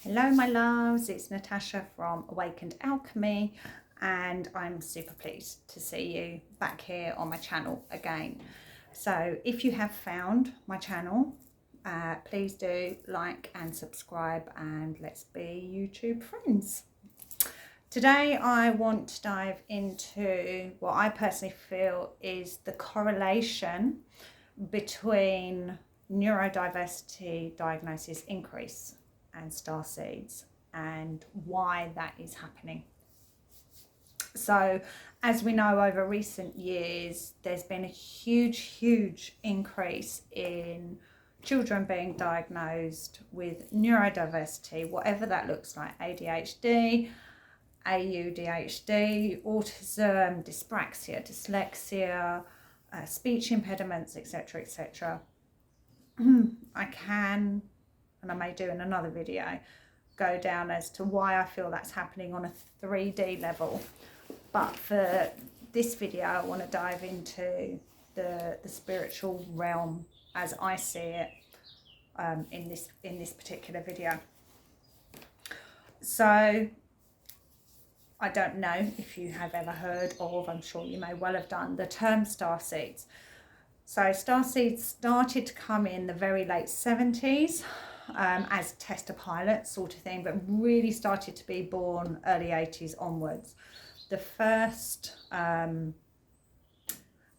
Hello my loves, it's Natasha from Awakened Alchemy and I'm super pleased to see you back here on my channel again. So if you have found my channel, please do like and subscribe and let's be YouTube friends. Today I want to dive into what I personally feel is the correlation between neurodiversity diagnosis increase and starseeds and why that is happening. So as we know, over recent years there's been a huge increase in children being diagnosed with neurodiversity, whatever that looks like: ADHD, AUDHD, autism, dyspraxia, dyslexia, speech impediments, etc, etc. I can, and I may do in another video, go down as to why I feel that's happening on a 3D level. But for this video, I want to dive into the spiritual realm as I see it in this particular video. So I don't know if you have ever heard of, I'm sure you may well have done, the term starseeds. So starseeds started to come in the very late 70s as tester pilots sort of thing, but really started to be born early 80s onwards. The first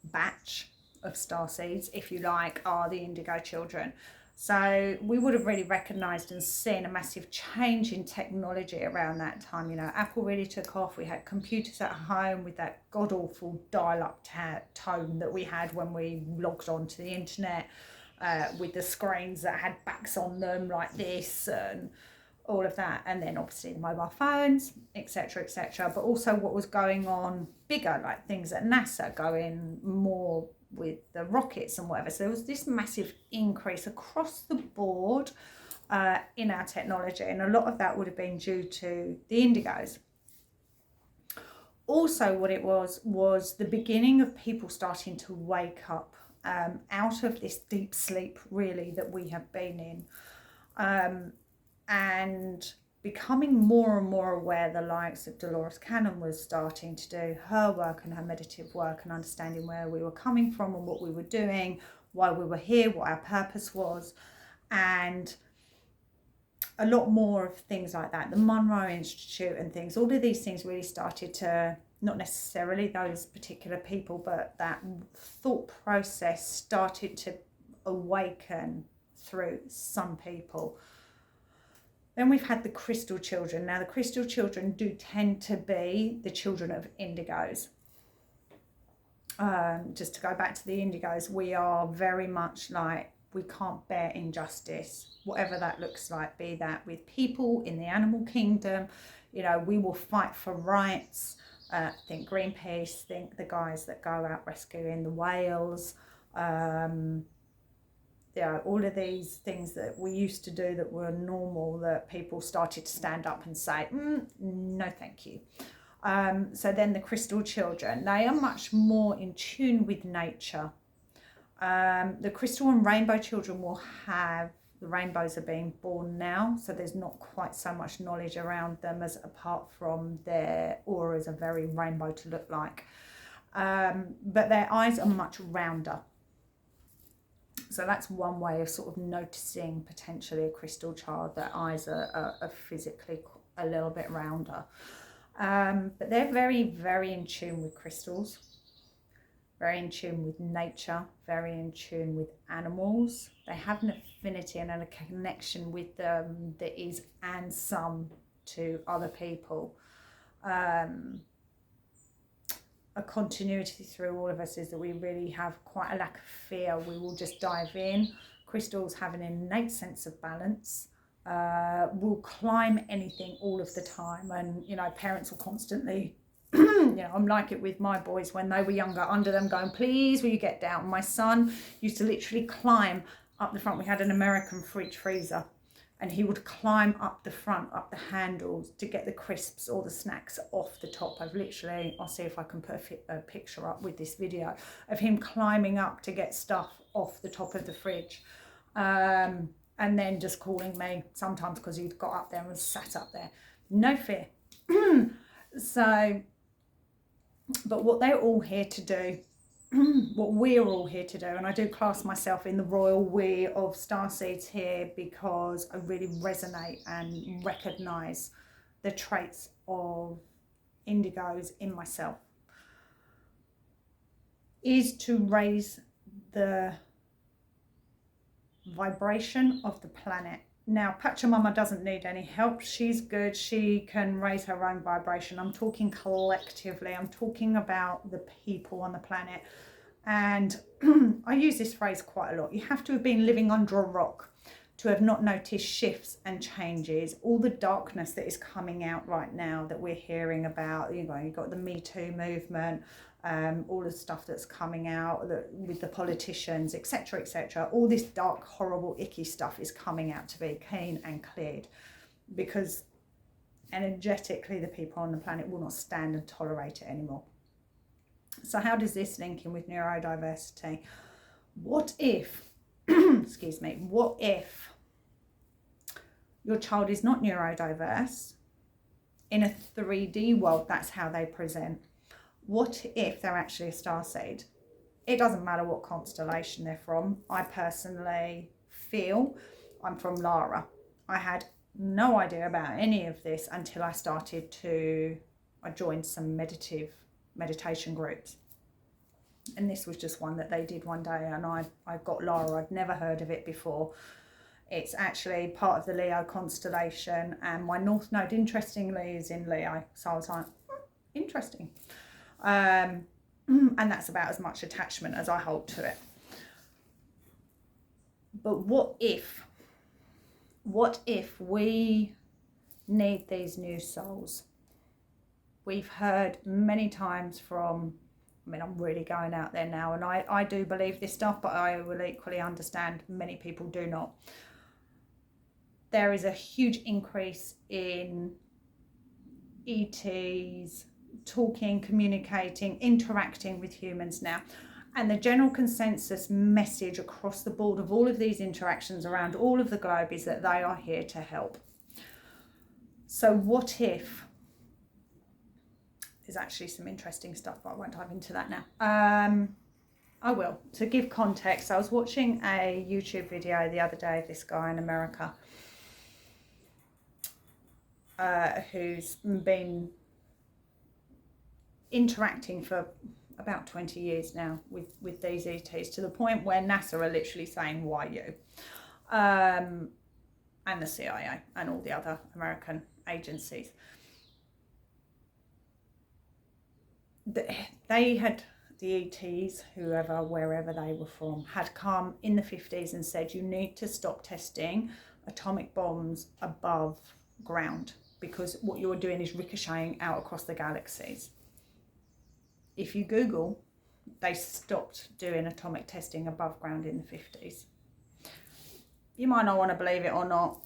batch of starseeds, if you like, are the indigo children. So we would have really recognised and seen a massive change in technology around that time. You know, Apple really took off. We had computers at home with that god-awful dial-up tone that we had when we logged onto the internet, with the screens that had backs on them like this and all of that. And then obviously the mobile phones, etc, etc. But also what was going on bigger, like things at NASA going more with the rockets and whatever. So there was this massive increase across the board in our technology, and a lot of that would have been due to the indigos. Also what it was the beginning of people starting to wake up out of this deep sleep really that we have been in, and becoming more and more aware. The likes of Dolores Cannon was starting to do her work and her meditative work and understanding where we were coming from and what we were doing, why we were here, what our purpose was, and a lot more of things like that. The Monroe Institute and things, all of these things really started to, not necessarily those particular people, but that thought process started to awaken through some people. Then we've had the crystal children. Now the crystal children do tend to be the children of indigos. Just to go back to the indigos, we are very much like, we can't bear injustice, whatever that looks like, be that with people in the animal kingdom. You know, we will fight for rights. Think Greenpeace, think the guys that go out rescuing the whales. Yeah, all of these things that we used to do that were normal, that people started to stand up and say, no thank you. So then the crystal children, they are much more in tune with nature. The crystal and rainbow children will have, the rainbows are being born now, so there's not quite so much knowledge around them, as apart from their auras are very rainbow to look like. But their eyes are much rounder. So that's one way of sort of noticing potentially a crystal child. Their eyes are physically a little bit rounder. But they're very in tune with crystals, very in tune with nature, very in tune with animals. They have an affinity and a connection with them that is and some to other people. A continuity through all of us is that we really have quite a lack of fear. We will just dive in. Crystals have an innate sense of balance. Will climb anything all of the time, and you know, parents will constantly you know, I'm like it with my boys when they were younger, under them going, please will you get down. My son used to literally climb up the front. We had an American fridge freezer, and he would climb up the front, up the handles, to get the crisps or the snacks off the top. I'll see if I can put a picture up with this video of him climbing up to get stuff off the top of the fridge. and then just calling me sometimes because he'd got up there and was sat up there. No fear. So, but what they're all here to do, what we're all here to do, and I do class myself in the royal we of starseeds here because I really resonate and recognise the traits of indigos in myself, is to raise the vibration of the planet. Now, Pachamama doesn't need any help. She's good. She can raise her own vibration. I'm talking collectively. I'm talking about the people on the planet. And I use this phrase quite a lot. You have to have been living under a rock to have not noticed shifts and changes. All the darkness that is coming out right now that we're hearing about, you've got the Me Too movement, all the stuff that's coming out with the politicians, etc., etc. All this dark, horrible, icky stuff is coming out to be clean and cleared, because energetically the people on the planet will not stand and tolerate it anymore. So how does this link in with neurodiversity? What if, excuse me, what if your child is not neurodiverse? In a 3D world, that's how they present. What if they're actually a starseed? It doesn't matter what constellation they're from. I personally feel I'm from Lara. I had no idea about any of this until I joined some meditation groups. And this was just one that they did one day, and I got Lara. I'd never heard of it before. It's actually part of the Leo constellation, and my North Node, interestingly, is in Leo. So I was like, interesting. And that's about as much attachment as I hold to it. But what if we need these new souls? We've heard many times from, I'm really going out there now, and I do believe this stuff, but I will equally understand many people do not. There is a huge increase in ETs talking, communicating, interacting with humans now. And the general consensus message across the board of all of these interactions around all of the globe is that they are here to help. So what if, there's actually some interesting stuff, but I won't dive into that now. I will. To give context, I was watching a YouTube video the other day of this guy in America who's been interacting for about 20 years now with these ETs, to the point where NASA are literally saying, why you? And the CIA and all the other American agencies. They had, the ETs, whoever, wherever they were from, had come in the 50s and said, you need to stop testing atomic bombs above ground, because what you're doing is ricocheting out across the galaxies. If you Google, they stopped doing atomic testing above ground in the 50s. You might not want to believe it or not.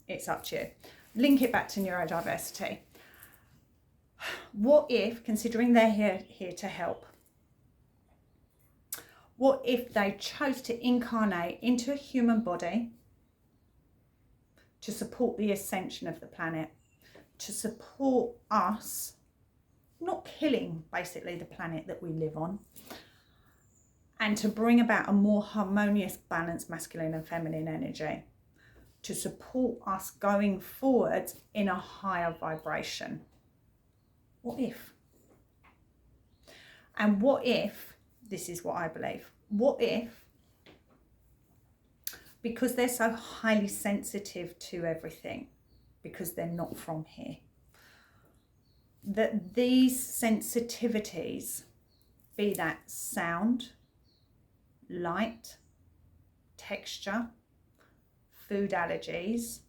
It's up to you. Link it back to neurodiversity. What if, considering they're here to help, what if they chose to incarnate into a human body to support the ascension of the planet, to support us not killing basically the planet that we live on, and to bring about a more harmonious, balanced masculine and feminine energy, to support us going forward in a higher vibration? What if? And what if, this is what I believe, what if, because they're so highly sensitive to everything, because they're not from here, that these sensitivities, be that sound, light, texture, food allergies,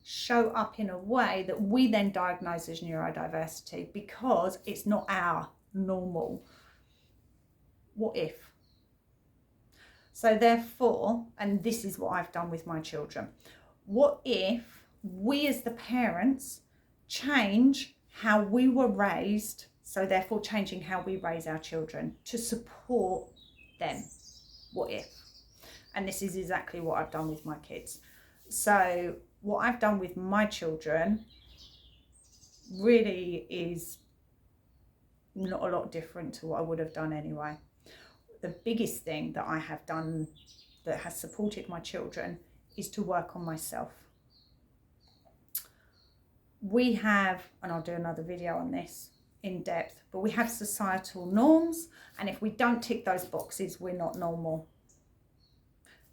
show up in a way that we then diagnose as neurodiversity, because it's not our normal. What if? So therefore, and this is what I've done with my children, what if we as the parents change how we were raised, so therefore changing how we raise our children to support them? What if? And this is exactly what I've done with my kids. So what I've done with my children really is not a lot different to what I would have done anyway. The biggest thing that I have done that has supported my children is to work on myself. We have, and I'll do another video on this in depth, but we have societal norms, and if we don't tick those boxes, we're not normal.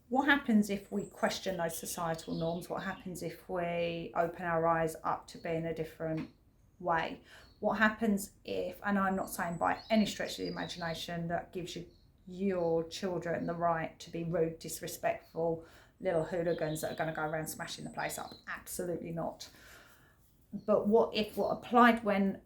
What happens if we question those societal norms? What happens if we open our eyes up to being a different way? What happens if, and I'm not saying by any stretch of the imagination that gives your children the right to be rude, disrespectful, little hooligans that are going to go around smashing the place up? Absolutely not. But what if what applied when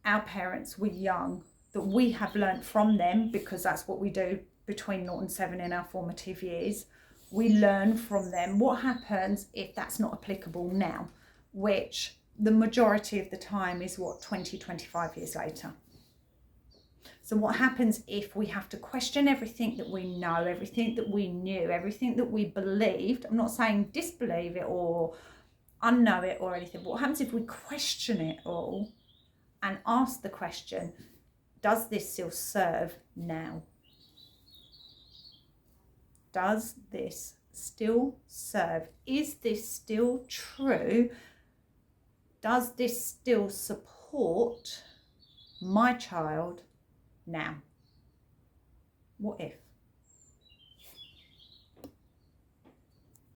our parents were young, that we have learnt from them, because that's what we do between 0 and 7 in our formative years, we learn from them. What happens if that's not applicable now, which the majority of the time is 20, 25 years later? So what happens if we have to question everything that we know, everything that we knew, everything that we believed? I'm not saying disbelieve it or unknow it or anything, but what happens if we question it all and ask the question, does this still serve now? Does this still serve? Is this still true? Does this still support my child now? What if?